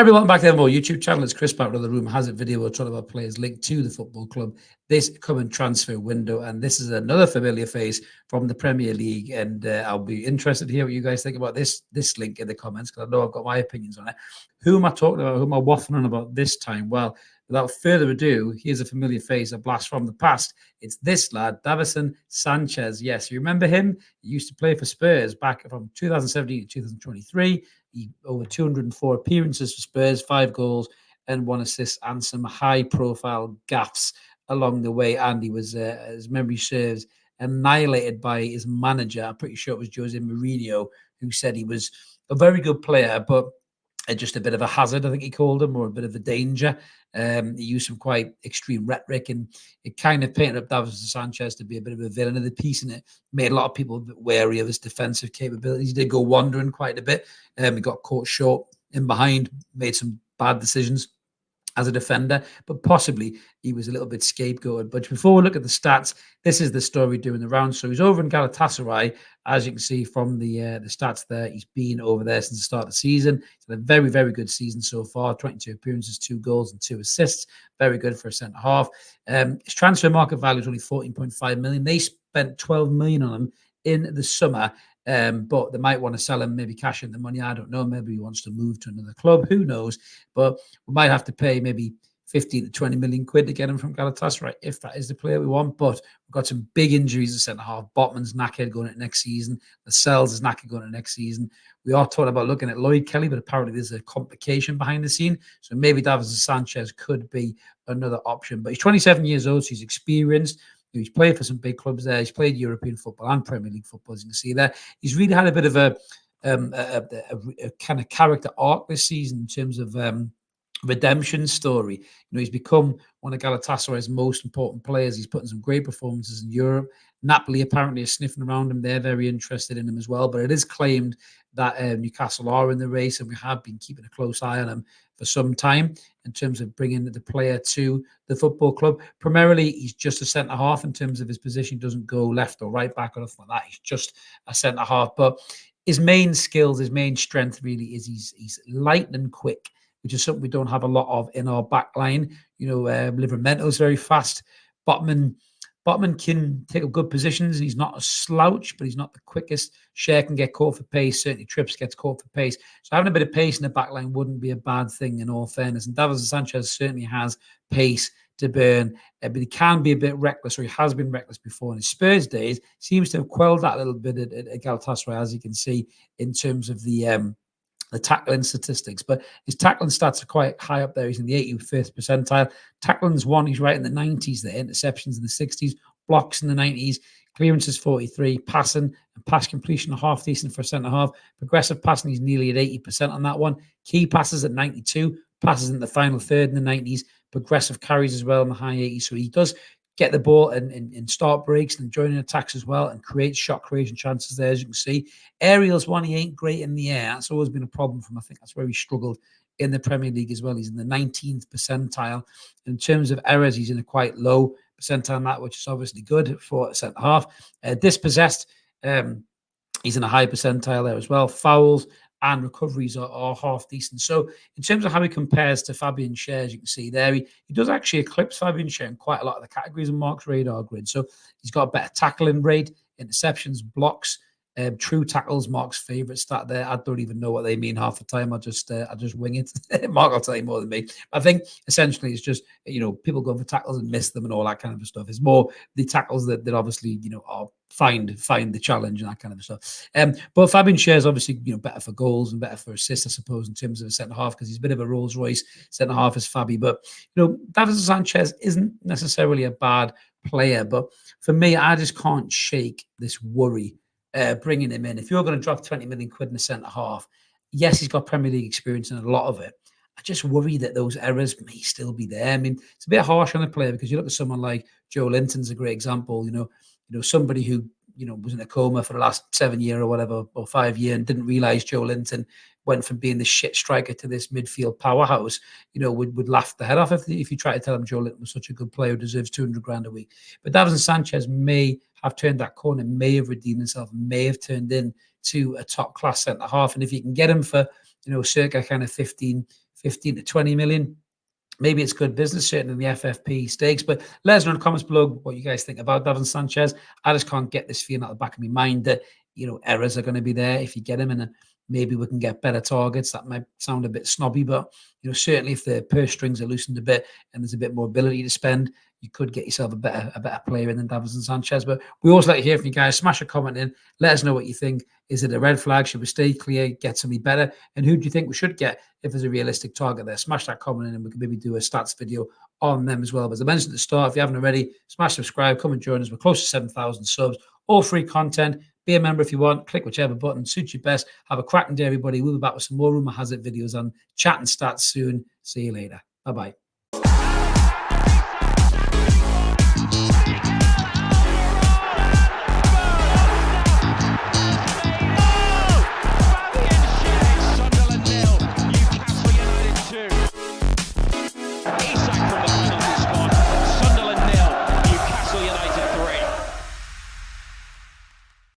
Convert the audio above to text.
Everyone back there, more YouTube channel. It's Chris back with the room has it video. We're talking about players linked to the football club this coming transfer window, and this is another familiar face from the Premier League. And I'll be interested to hear what you guys think about this link in the comments, because I know I've got my opinions on it. Who am I talking about? Who am I waffling about this time? Well, without further ado, here's a familiar face, a blast from the past. It's this lad, Davinson Sanchez. Yes, you remember him? He used to play for Spurs back from 2017 to 2023. Over 204 appearances for Spurs, 5 goals and 1 assist, and some high-profile gaffes along the way. And he was, as memory serves, annihilated by his manager. I'm pretty sure it was Jose Mourinho, who said he was a very good player, but just a bit of a hazard, I think he called him, or a bit of a danger. He used some quite extreme rhetoric, and it kind of painted up Davinson Sanchez to be a bit of a villain of the piece, and it made a lot of people a bit wary of his defensive capabilities. He did go wandering quite a bit. He got caught short in behind, made some bad decisions as a defender, but possibly he was a little bit scapegoated. But before we look at the stats, this is the story doing the round. So he's over in Galatasaray, as you can see from the stats there. He's been over there since the start of the season. He's had a very, very good season so far. 22 appearances, 2 goals and 2 assists. Very good for a centre half. His transfer market value is only 14.5 million. They spent 12 million on him in the summer. But they might want to sell him, maybe cash in the money. I don't know. Maybe he wants to move to another club. Who knows? But we might have to pay maybe 15 to 20 million quid to get him from Galatasaray, if that is the player we want. But we've got some big injuries at centre half. Botman's knackered going into next season. Lascelles is knackered going into next season. We are talking about looking at Lloyd Kelly, but apparently there's a complication behind the scene. So maybe Davinson Sanchez could be another option. But he's 27 years old, so he's experienced. He's played for some big clubs there. He's played European football and Premier League football, as you can see there. He's really had a bit of a kind of character arc this season in terms of redemption story. You know, he's become one of Galatasaray's most important players. He's putting some great performances in Europe. Napoli apparently is sniffing around him. They're very interested in him as well. But it is claimed that Newcastle are in the race, and we have been keeping a close eye on him for some time in terms of bringing the player to the football club. Primarily, he's just a centre-half in terms of his position. He doesn't go left or right back or nothing like that. He's just a centre-half. But his main skills, his main strength really is he's light and quick, which is something we don't have a lot of in our back line. You know, Livramento's very fast. Botman can take up good positions, and he's not a slouch, but he's not the quickest. Cher can get caught for pace. Certainly Trips gets caught for pace. So having a bit of pace in the back line wouldn't be a bad thing, in all fairness. And Davinson Sanchez certainly has pace to burn, but he can be a bit reckless, or he has been reckless before in his Spurs days. Seems to have quelled that a little bit at Galatasaray, as you can see, in terms of the tackling statistics. But his tackling stats are quite high up there. He's in the 85th percentile. Tackling's 1, he's right in the 90s there. Interceptions in the 60s, blocks in the 90s, clearances 43, passing and pass completion are half decent for a centre-half. Progressive passing, he's nearly at 80% on that one. Key passes at 92, passes in the final third in the 90s, progressive carries as well in the high 80s. So he does get the ball in start breaks and joining attacks as well, and create shot creation chances there, as you can see. Aerials 1, he ain't great in the air. That's always been a problem for him. I think that's where he struggled in the Premier League as well. He's in the 19th percentile. In terms of errors, he's in a quite low percentile on that, which is obviously good for a centre-half. Dispossessed, he's in a high percentile there as well. Fouls and recoveries are half decent. So in terms of how he compares to Fabian Cher, as you can see there, he does actually eclipse Fabian Cher in quite a lot of the categories in Mark's radar grid. So he's got a better tackling rate, interceptions, blocks, true tackles. Mark's favourite stat there. I don't even know what they mean half the time. I just wing it. Mark will tell you more than me. I think essentially it's just, you know, people going for tackles and miss them and all that kind of stuff. It's more the tackles that obviously, you know, are find the challenge and that kind of stuff. But Fabian Cher is obviously, you know, better for goals and better for assists, I suppose, in terms of a centre half, because he's a bit of a Rolls Royce centre half as Fabi. But you know, Davinson Sanchez isn't necessarily a bad player, but for me, I just can't shake this worry bringing him in. If you're going to drop 20 million quid in a centre half, yes, he's got Premier League experience and a lot of it. I just worry that those errors may still be there. I mean, it's a bit harsh on the player, because you look at someone like Joe Linton's a great example. You know, somebody who, you know, was in a coma for the last 7 years or whatever, or 5 years, and didn't realise Joe Linton went from being the shit striker to this midfield powerhouse. You know, would laugh the head off if you try to tell him Joe Linton was such a good player who deserves 200 grand a week. But Davinson Sanchez may have turned that corner, may have redeemed himself, may have turned into a top class centre half. And if you can get him for, you know, circa kind of 15 15 to 20 million. Maybe it's good business, certainly in the FFP stakes. But let us know in the comments below what you guys think about Davinson Sanchez. I just can't get this feeling out the back of my mind that, errors are going to be there if you get him, and maybe we can get better targets. That might sound a bit snobby, but certainly if the purse strings are loosened a bit and there's a bit more ability to spend, you could get yourself a better player than Davinson Sanchez. But we always like to hear from you guys. Smash a comment in. Let us know what you think. Is it a red flag? Should we stay clear, get somebody better? And who do you think we should get if there's a realistic target there? Smash that comment in and we can maybe do a stats video on them as well. But as I mentioned at the start, if you haven't already, smash subscribe, come and join us. We're close to 7,000 subs. All free content. Be a member if you want. Click whichever button suits you best. Have a cracking day, everybody. We'll be back with some more Rumour Has It videos on chat and stats soon. See you later. Bye-bye.